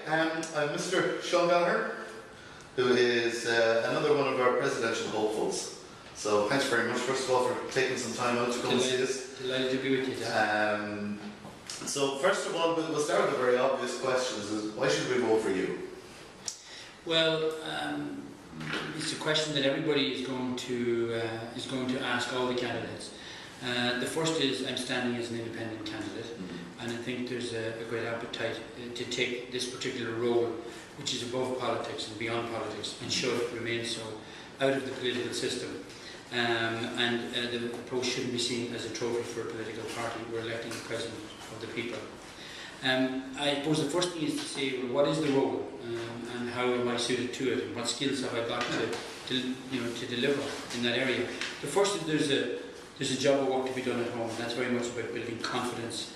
I'm Mr. Seán Gallagher, who is another one of our presidential hopefuls. So thanks very much, first of all, for taking some time out to come and see us. Delighted to be with you, Dan. So first of all, we'll start with the very obvious questions. Is why should we vote for you? Well, it's a question that everybody is going to ask all the candidates. The first is I'm standing as an independent candidate, and I think there's a great appetite to take this particular role, which is above politics and beyond politics, and should remain so, out of the political system. The approach shouldn't be seen as a trophy for a political party. We're electing the president of the people. I suppose the first thing is to say, well, what is the role, and how am I suited to it, and what skills have I got to deliver in that area. The first is there's a job of work to be done at home, and that's very much about building confidence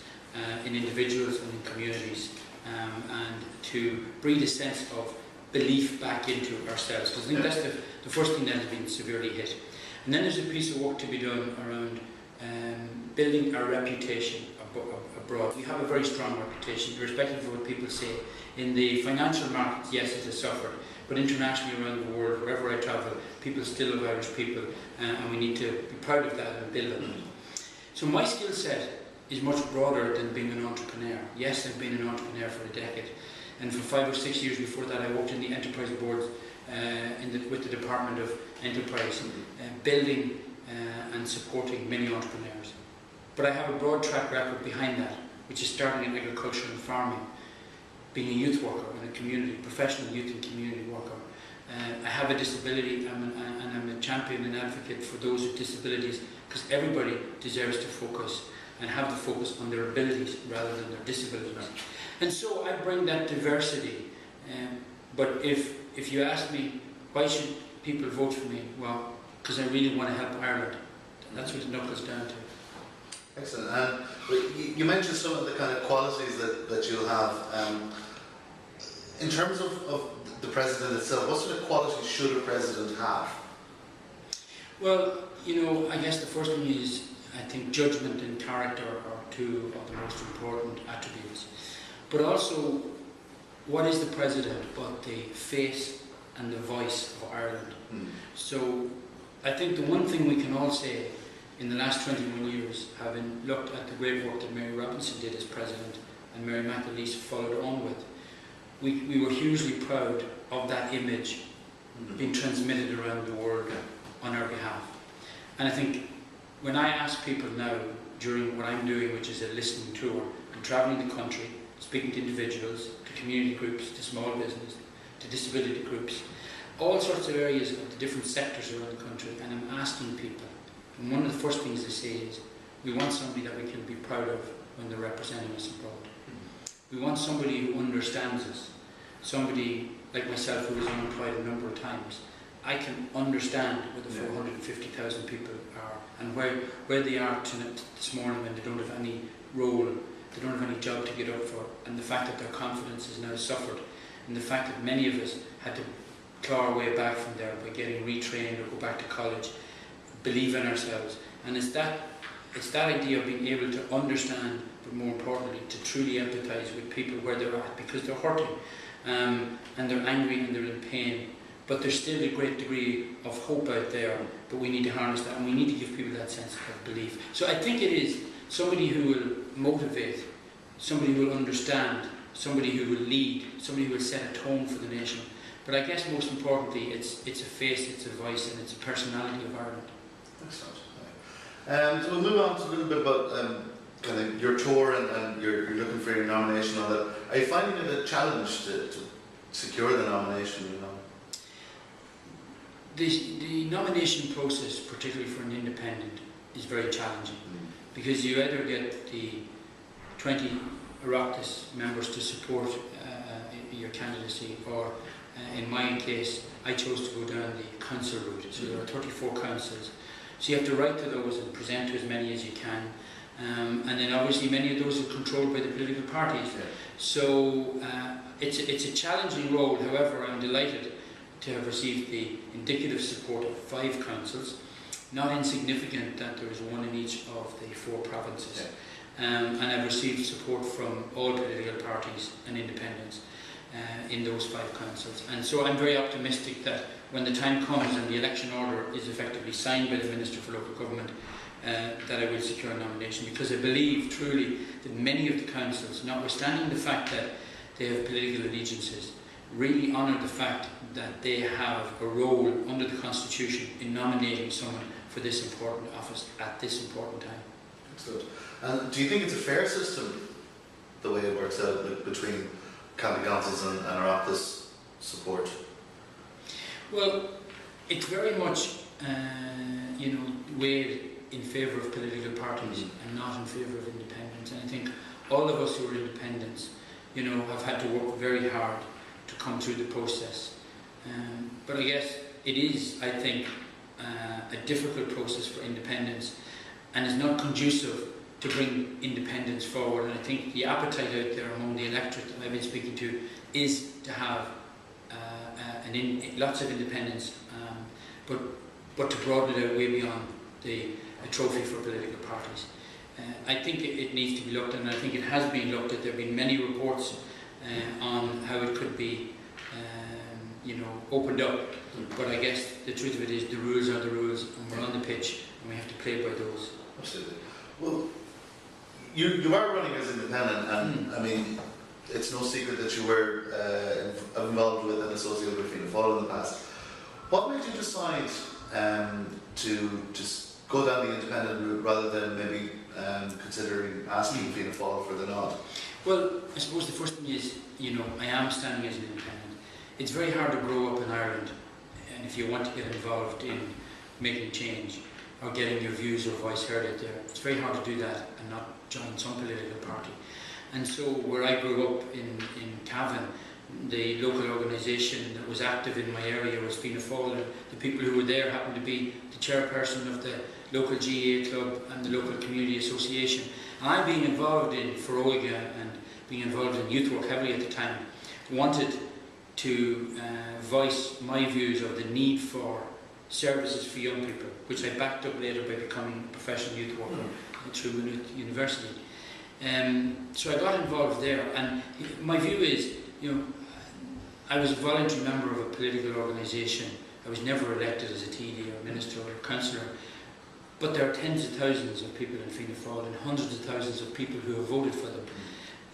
in individuals and in communities, and to breed a sense of belief back into ourselves, because I think that's the first thing that has been severely hit. And then there's a piece of work to be done around building our reputation abroad. We have a very strong reputation, irrespective of what people say. In the financial markets, yes, it has suffered, but internationally around the world, wherever I travel, people still love Irish people, and we need to be proud of that and build on it. So my skill set is much broader than being an entrepreneur. Yes, I've been an entrepreneur for a decade, and for 5 or 6 years before that I worked in the enterprise boards with the Department of Enterprise, building and supporting many entrepreneurs. But I have a broad track record behind that, which is starting in agriculture and farming, being a youth worker in a community, professional youth and community worker. I have a disability, and I'm a champion and advocate for those with disabilities, because everybody deserves to focus and have the focus on their abilities rather than their disabilities. And so I bring that diversity. But if you ask me, why should people vote for me? Well, because I really want to help Ireland. That's what it knuckles down to. Excellent. And you mentioned some of the kind of qualities that you'll have. In terms of the president itself, what sort of qualities should a president have? Well, I guess the first thing is, I think judgment and character are two of the most important attributes. But also, what is the president but the face and the voice of Ireland? So I think the one thing we can all say in the last 21 years, having looked at the great work that Mary Robinson did as president and Mary McAleese followed on with, we were hugely proud of that image being transmitted around the world on our behalf. And I think when I ask people now, during what I'm doing, which is a listening tour, I'm travelling the country, speaking to individuals, to community groups, to small business, to disability groups, all sorts of areas of the different sectors around the country, and I'm asking people, and one of the first things they say is, we want somebody that we can be proud of when they're representing us abroad. We want somebody who understands us, somebody like myself who was unemployed a number of times. I can understand where the 450,000 people are, and where they are this morning when they don't have any role, they don't have any job to get up for, and the fact that their confidence has now suffered, and the fact that many of us had to claw our way back from there by getting retrained or go back to college, believe in ourselves. And it's that idea of being able to understand, but more importantly, to truly empathise with people where they're at, because they're hurting, and they're angry and they're in pain. But there's still a great degree of hope out there, but we need to harness that, and we need to give people that sense of belief. So I think it is somebody who will motivate, somebody who will understand, somebody who will lead, somebody who will set a tone for the nation. But I guess most importantly, it's a face, it's a voice, and it's a personality of Ireland. Excellent. So we'll move on to a little bit about kind of your tour and you're looking for your nomination and all that. Are you finding it a challenge to secure the nomination? The nomination process, particularly for an independent, is very challenging, because you either get the 20 Oireachtas members to support your candidacy, or in my case, I chose to go down the council route. So there are 34 councils. So you have to write to those and present to as many as you can. And then obviously many of those are controlled by the political parties. So it's a challenging role. However, I'm delighted to have received the indicative support of 5 councils. Not insignificant that there is one in each of the 4 provinces. And I've received support from all political parties and independents. in those 5 councils. And so I'm very optimistic that when the time comes and the election order is effectively signed by the Minister for Local Government, that I will secure a nomination, because I believe truly that many of the councils, notwithstanding the fact that they have political allegiances, really honour the fact that they have a role under the Constitution in nominating someone for this important office at this important time. Excellent. And do you think it's a fair system, the way it works out between county councils and Oireachtas support? Well, it's very much, weighed in favour of political parties and not in favour of independents. And I think all of us who are independents, have had to work very hard to come through the process. But I guess it is, I think, a difficult process for independents, and is not conducive to bring independence forward. And I think the appetite out there among the electorate that I've been speaking to is to have lots of independence, but to broaden it out way beyond a trophy for political parties. I think it needs to be looked at, and I think it has been looked at. There have been many reports on how it could be opened up, but I guess the truth of it is the rules are the rules, and we're on the pitch and we have to play by those. Absolutely. Well, you are running as independent, and I mean, it's no secret that you were involved with and associated with Fianna Fáil in the past. What made you decide to just go down the independent route rather than maybe considering asking Fianna Fáil for the nod? Well, I suppose the first thing is, I am standing as an independent. It's very hard to grow up in Ireland, and if you want to get involved in making change or getting your views or voice heard out there, it's very hard to do that and not join some political party. And so where I grew up in Cavan, the local organisation that was active in my area was Fianna Fáil, and the people who were there happened to be the chairperson of the local GAA club and the local community association. And I, being involved in Feroiga and being involved in youth work heavily at the time, wanted to voice my views of the need for services for young people, which I backed up later by becoming a professional youth worker through Maynooth University. So I got involved there, and my view is, I was a voluntary member of a political organisation. I was never elected as a TD or minister or councillor, but there are tens of thousands of people in Fianna Fáil and hundreds of thousands of people who have voted for them,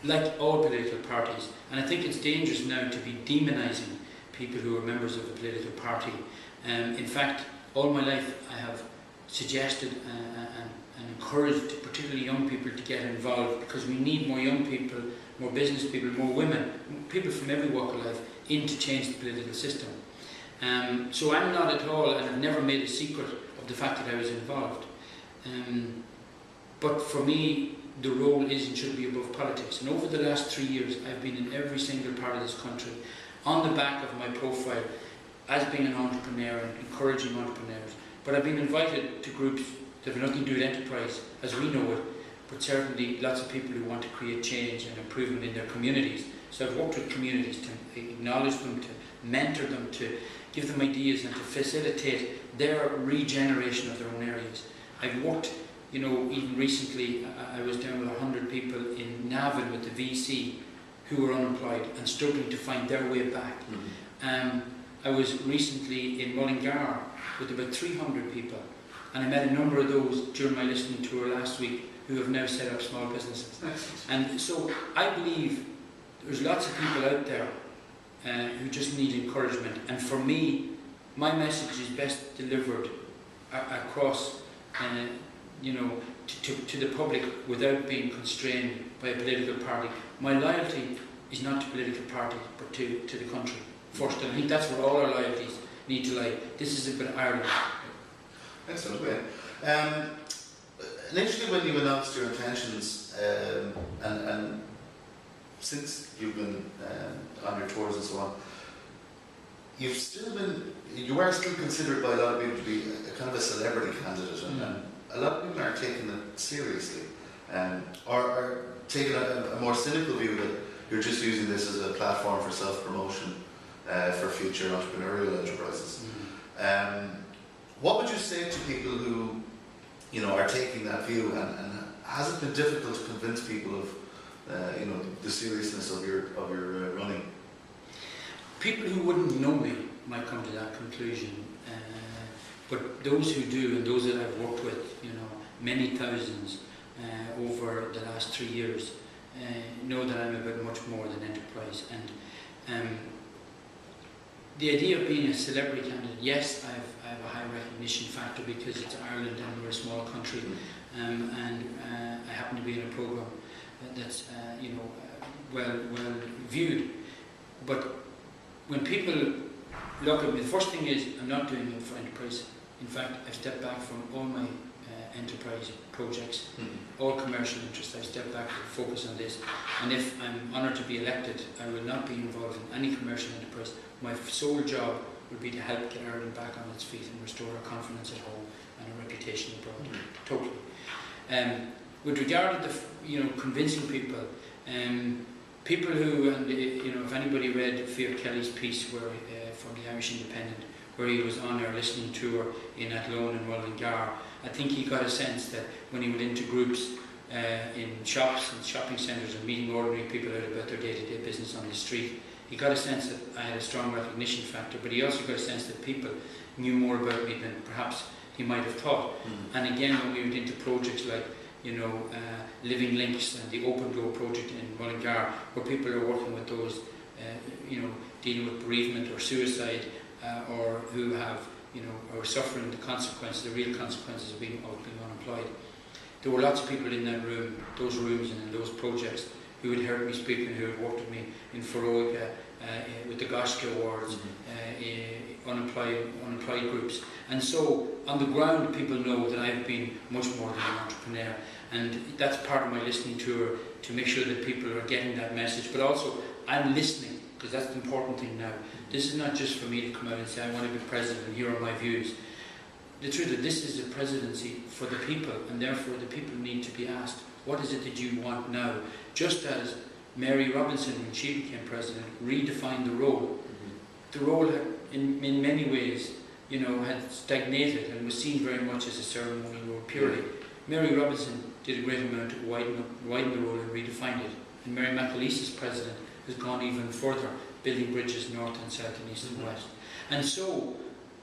like all political parties. And I think it's dangerous now to be demonising people who are members of a political party. In fact, all my life I have suggested and encouraged particularly young people to get involved, because we need more young people, more business people, more women, people from every walk of life in to change the political system. So I'm not at all, and I've never made a secret of the fact that I was involved. But for me, the role is and should be above politics. And over the last 3 years, I've been in every single part of this country on the back of my profile as being an entrepreneur and encouraging entrepreneurs. But I've been invited to groups that have nothing to do with enterprise as we know it, but certainly lots of people who want to create change and improvement in their communities. So I've worked with communities to acknowledge them, to mentor them, to give them ideas and to facilitate their regeneration of their own areas. I've worked, even recently I was down with 100 people in Navan with the VC who were unemployed and struggling to find their way back. I was recently in Mullingar with about 300 people, and I met a number of those during my listening tour last week who have now set up small businesses. And so I believe there's lots of people out there who just need encouragement, and for me, my message is best delivered across to the public without being constrained by a political party. My loyalty is not to political parties but to the country first, and I think that's where all our loyalties need to lie. This is about Ireland. Excellent, great. Initially when you announced your intentions, and since you've been on your tours and so on, you are still considered by a lot of people to be a kind of a celebrity candidate, and a lot of people aren't taking it seriously, or taking a more cynical view that you're just using this as a platform for self-promotion for future entrepreneurial enterprises. What would you say to people who are taking that view, and has it been difficult to convince people of the seriousness of your running? People who wouldn't know me might come to that conclusion, but those who do, and those that I've worked with, many thousands over the last 3 years, know that I'm about much more than enterprise. And the idea of being a celebrity candidate, yes, I have a high recognition factor because it's Ireland and we're a small country, and I happen to be in a programme that's well viewed. But when people look at me, the first thing is I'm not doing it for enterprise. In fact, I've stepped back from all my enterprise projects, all commercial interests. I've stepped back to focus on this. And if I'm honoured to be elected, I will not be involved in any commercial enterprise. My sole job would be to help get Ireland back on its feet and restore our confidence at home and our reputation abroad. Totally. With regard to convincing people, people who, and if anybody read Fiach Kelly's piece where from the Irish Independent, where he was on our listening tour in Athlone and Mullingar, I think he got a sense that when he went into groups in shops and shopping centres and meeting ordinary people out about their day-to-day business on the street, he got a sense that I had a strong recognition factor, but he also got a sense that people knew more about me than perhaps he might have thought. And again, when we went into projects like Living Links and the Open Door project in Mullingar, where people are working with those dealing with bereavement or suicide, or who have are suffering the consequences, the real consequences of being unemployed. There were lots of people in that room, those rooms and in those projects, who had heard me speak and who had worked with me in Feroica, with the Goshka Awards, unemployed groups. And so on the ground people know that I've been much more than an entrepreneur, and that's part of my listening tour, to make sure that people are getting that message. But also I'm listening, because that's the important thing now. This is not just for me to come out and say I want to be president and here are my views. The truth is, this is a presidency for the people, and therefore the people need to be asked, what is it that you want now? Just as Mary Robinson, when she became president, redefined the role. The role had, in many ways, had stagnated and was seen very much as a ceremonial role purely. Mary Robinson did a great amount to widen the role and redefine it. And Mary McAleese, as president, has gone even further, building bridges north and south and east and west. And so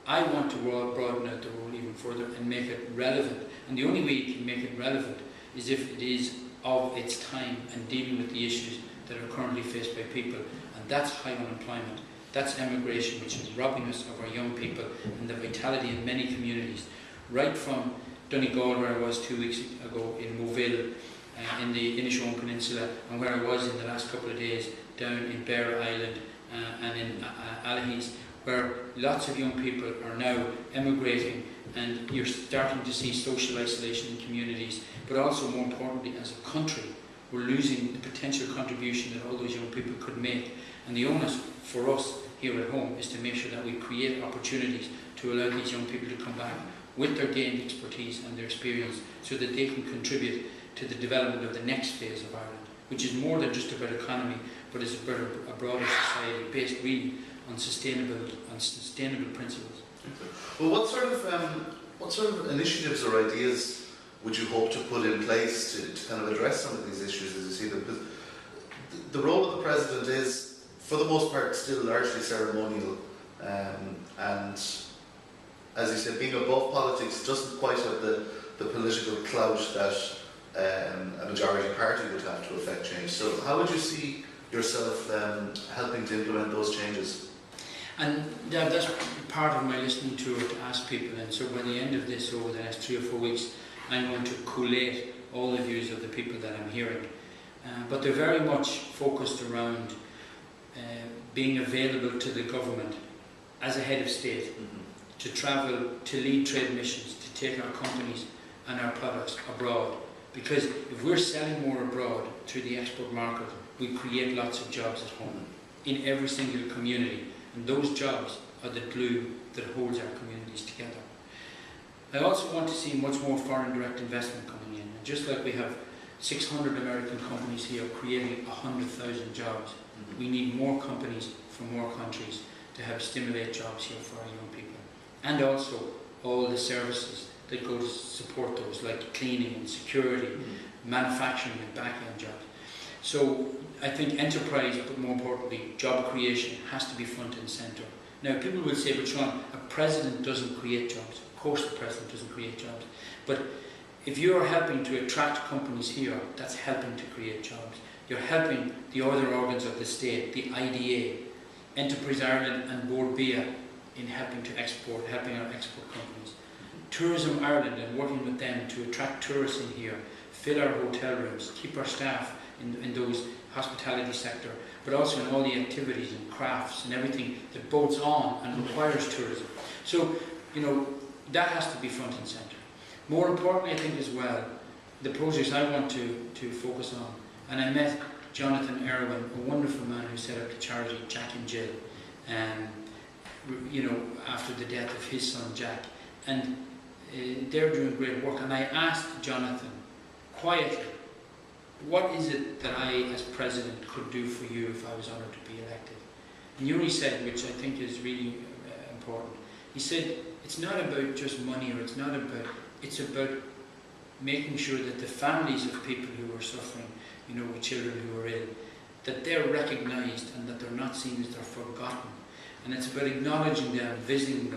I want to broaden out the role even further and make it relevant. And the only way you can make it relevant is if it is of its time and dealing with the issues that are currently faced by people. And that's high unemployment. That's emigration, which is robbing us of our young people and the vitality in many communities. Right from Donegal, where I was 2 weeks ago, in Moville, in the Inishowen Peninsula, and where I was in the last couple of days down in Bear Island and in Allihies, where lots of young people are now emigrating, and you're starting to see social isolation in communities. But also, more importantly, as a country, we're losing the potential contribution that all those young people could make. And the onus for us here at home is to make sure that we create opportunities to allow these young people to come back with their gained expertise and their experience, so that they can contribute to the development of the next phase of Ireland, which is more than just about economy, but is about a broader society based really on sustainable principles. Well, what sort of initiatives or ideas would you hope to put in place to kind of address some of these issues as you see them? Because the role of the president is, for the most part, still largely ceremonial, and as you said, being above politics doesn't quite have the political clout that a majority party would have to affect change. So how would you see yourself helping to implement those changes? And that's part of my listening tour, to ask people. And so by the end of this, over the next 3 or 4 weeks, I'm going to collate all the views of the people that I'm hearing. But they're very much focused around being available to the government as a head of state, to travel, to lead trade missions, to take our companies and our products abroad. Because if we're selling more abroad through the export market, we create lots of jobs at home, in every single community. And those jobs are the glue that holds our communities together. I also want to see much more foreign direct investment coming in. And just like we have 600 American companies here creating 100,000 jobs, we need more companies from more countries to help stimulate jobs here for our young people. And also all the services that go to support those, like cleaning and security, manufacturing and back-end jobs. So I think enterprise, but more importantly, job creation has to be front and centre. Now, people will say, but Seán, a president doesn't create jobs. Of course the president doesn't create jobs. But if you're helping to attract companies here, that's helping to create jobs. You're helping the other organs of the state, the IDA, Enterprise Ireland and Boards.ie in helping to export, helping our export companies. Tourism Ireland and working with them to attract tourists in here, fill our hotel rooms, keep our staff in those hospitality sector, but also in all the activities and crafts and everything that bodes on and requires tourism. So, you know, that has to be front and centre. More importantly, I think as well, the projects I want to focus on, and I met Jonathan Irwin, a wonderful man who set up the charity Jack and Jill, you know, after the death of his son Jack, and they're doing great work. And I asked Jonathan quietly, what is it that I, as president, could do for you if I was honoured to be elected? And he only said, which I think is really important, he said, it's not about just money, or it's about making sure that the families of people who are suffering, you know, with children who are ill, that they're recognised and that they're not seen as they're forgotten. And it's about acknowledging them, visiting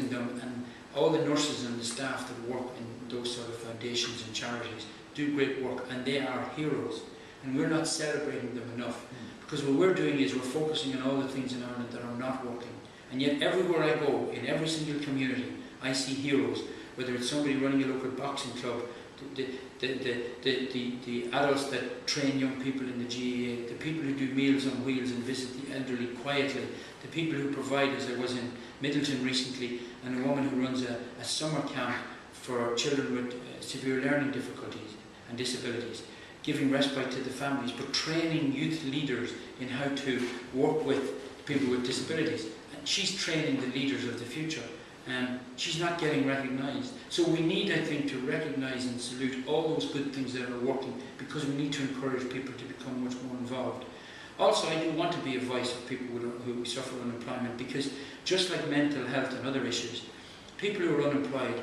them, and all the nurses and the staff that work in those sort of foundations and charities do great work, and they are heroes. And we're not celebrating them enough, because what we're doing is we're focusing on all the things in Ireland that are not working. And yet everywhere I go, in every single community, I see heroes, whether it's somebody running a local boxing club, the adults that train young people in the GAA, the people who do Meals on Wheels and visit the elderly quietly, the people who provide, as I was in Middleton recently, and a woman who runs a summer camp for children with severe learning difficulties and disabilities, giving respite to the families, but training youth leaders in how to work with people with disabilities. And she's training the leaders of the future. She's not getting recognised. So we need, I think, to recognise and salute all those good things that are working, because we need to encourage people to become much more involved. Also, I do want to be a voice of people who suffer unemployment, because just like mental health and other issues, people who are unemployed,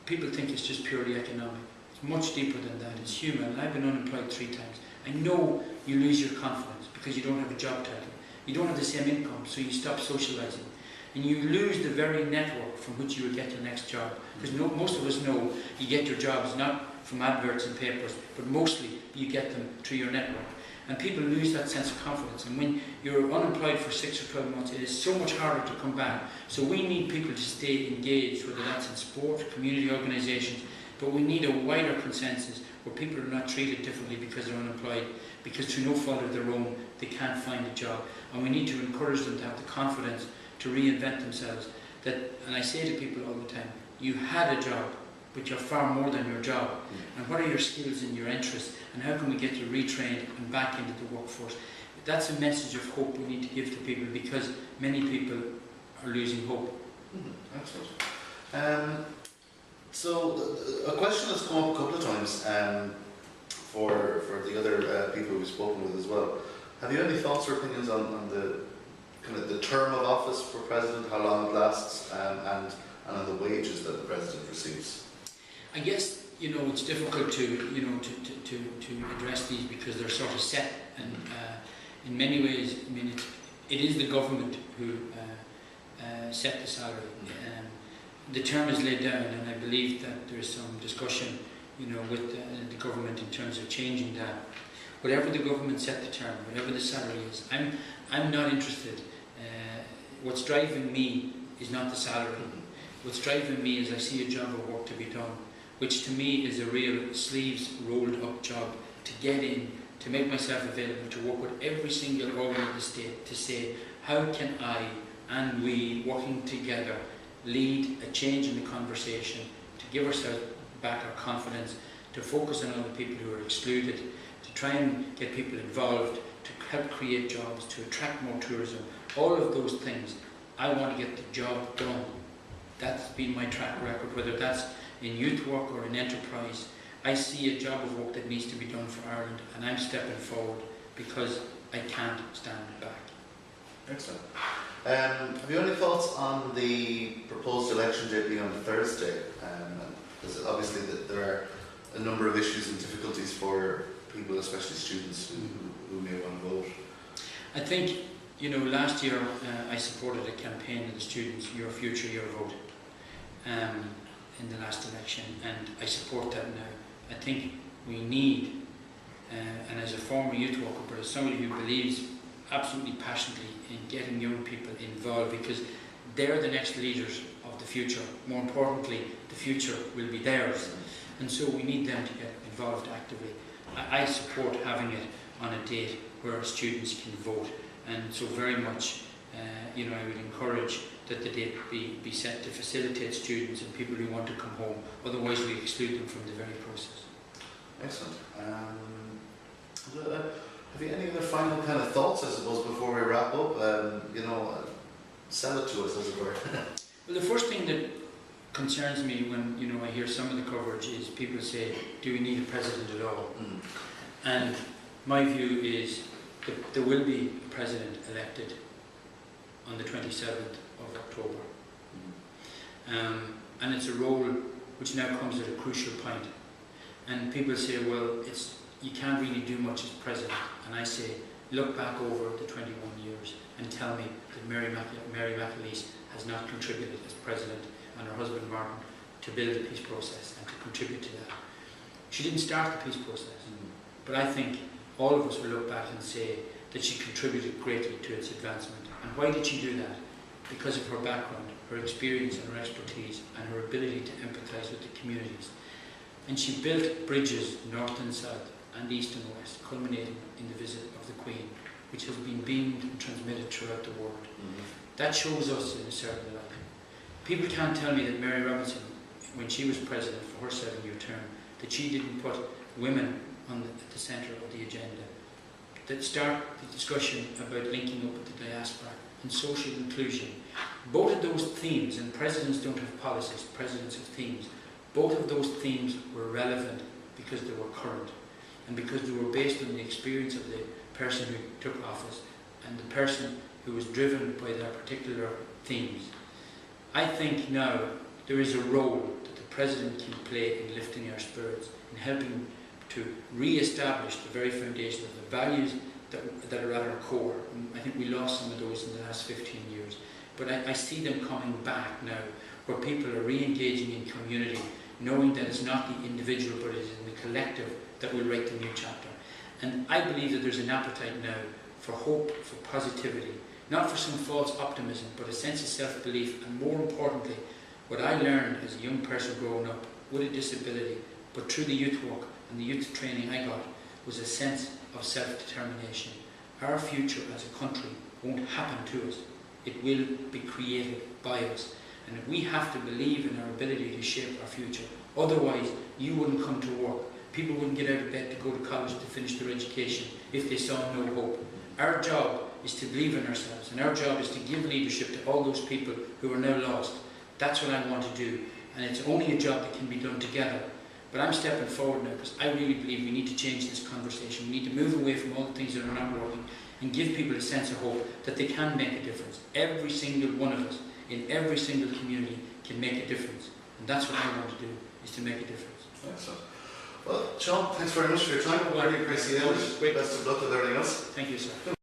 people think it's just purely economic. It's much deeper than that. It's human. And I've been unemployed 3 times. I know you lose your confidence because you don't have a job title. You don't have the same income, so you stop socialising. And you lose the very network from which you will get your next job. Because most of us know you get your jobs not from adverts and papers, but mostly you get them through your network. And people lose that sense of confidence. And when you're unemployed for 6 or 12 months, it is so much harder to come back. So we need people to stay engaged, whether that's in sport, community organisations, but we need a wider consensus where people are not treated differently because they're unemployed, because through no fault of their own, they can't find a job. And we need to encourage them to have the confidence to reinvent themselves. And I say to people all the time, you had a job, but you're far more than your job. And what are your skills and your interests, and how can we get you retrained and back into the workforce? That's a message of hope we need to give to people, because many people are losing hope. Excellent. So a question has come up a couple of times for the other people we've spoken with as well. Have you any thoughts or opinions on the kind of the term of office for president, how long it lasts, and on the wages that the president receives? I guess, you know, it's difficult to address these because they're sort of set, and in many ways, I mean, it is the government who set the salary. The term is laid down, and I believe that there is some discussion, you know, with the government in terms of changing that. Whatever the government set the term, whatever the salary is, I'm not interested. What's driving me is not the salary. What's driving me is I see a job of work to be done, which to me is a real sleeves rolled up job to get in, to make myself available, to work with every single organ of the state to say, how can I and we, working together, lead a change in the conversation, to give ourselves back our confidence, to focus on other people who are excluded, to try and get people involved, to help create jobs, to attract more tourism, all of those things. I want to get the job done. That's been my track record, whether that's in youth work or in enterprise. I see a job of work that needs to be done for Ireland, and I'm stepping forward because I can't stand back. Excellent. Have you any thoughts on the proposed election date being on Thursday? Because obviously there are a number of issues and difficulties for people, especially students who may want to vote? I think, last year I supported a campaign of the students, Your Future, Your Vote, in the last election, and I support that now. I think we need, and as a former youth worker, but as somebody who believes absolutely passionately in getting young people involved, because they're the next leaders of the future. More importantly, the future will be theirs, and so we need them to get involved actively. I support having it on a date where students can vote, and so very much I would encourage that the date be set to facilitate students and people who want to come home, otherwise we exclude them from the very process. Excellent. Have you any other final kind of thoughts, I suppose, before we wrap up? Sell it to us, as it were. Well, the first thing that concerns me when I hear some of the coverage is people say, do we need a president at all? And my view is that there will be a president elected on the 27th of October. And it's a role which now comes at a crucial point. And people say, well, you can't really do much as president. And I say, look back over the 21 years and tell me that Mary McAleese has not contributed as president, and her husband Martin, to build the peace process and to contribute to that. She didn't start the peace process, but I think all of us will look back and say that she contributed greatly to its advancement. And why did she do that? Because of her background, her experience and her expertise, and her ability to empathise with the communities. And she built bridges north and south and east and west, culminating in the visit of the Queen, which has been beamed and transmitted throughout the world. That shows us in a certain light. People can't tell me that Mary Robinson, when she was president for her 7-year term, that she didn't put women at the centre of the agenda, that start the discussion about linking up with the diaspora and social inclusion. Both of those themes, and presidents don't have policies, presidents have themes, both of those themes were relevant because they were current and because they were based on the experience of the person who took office and the person who was driven by their particular themes. I think now there is a role that the President can play in lifting our spirits, in helping to re-establish the very foundation of the values that are at our core. And I think we lost some of those in the last 15 years. But I see them coming back now, where people are re-engaging in community, knowing that it's not the individual, but it is in the collective that will write the new chapter. And I believe that there's an appetite now for hope, for positivity, not for some false optimism, but a sense of self-belief, and more importantly, what I learned as a young person growing up with a disability, but through the youth work and the youth training I got, was a sense of self-determination. Our future as a country won't happen to us. It will be created by us. And we have to believe in our ability to shape our future. Otherwise, you wouldn't come to work. People wouldn't get out of bed to go to college to finish their education if they saw no hope. Our job is to believe in ourselves, and our job is to give leadership to all those people who are now lost. That's what I want to do, and it's only a job that can be done together. But I'm stepping forward now because I really believe we need to change this conversation. We need to move away from all the things that are not working and give people a sense of hope that they can make a difference. Every single one of us in every single community can make a difference, and that's what I want to do, is to make a difference. Excellent. Well, Seán, thanks very much for your time. I really appreciate it. Best of luck with everything else. Thank you, sir.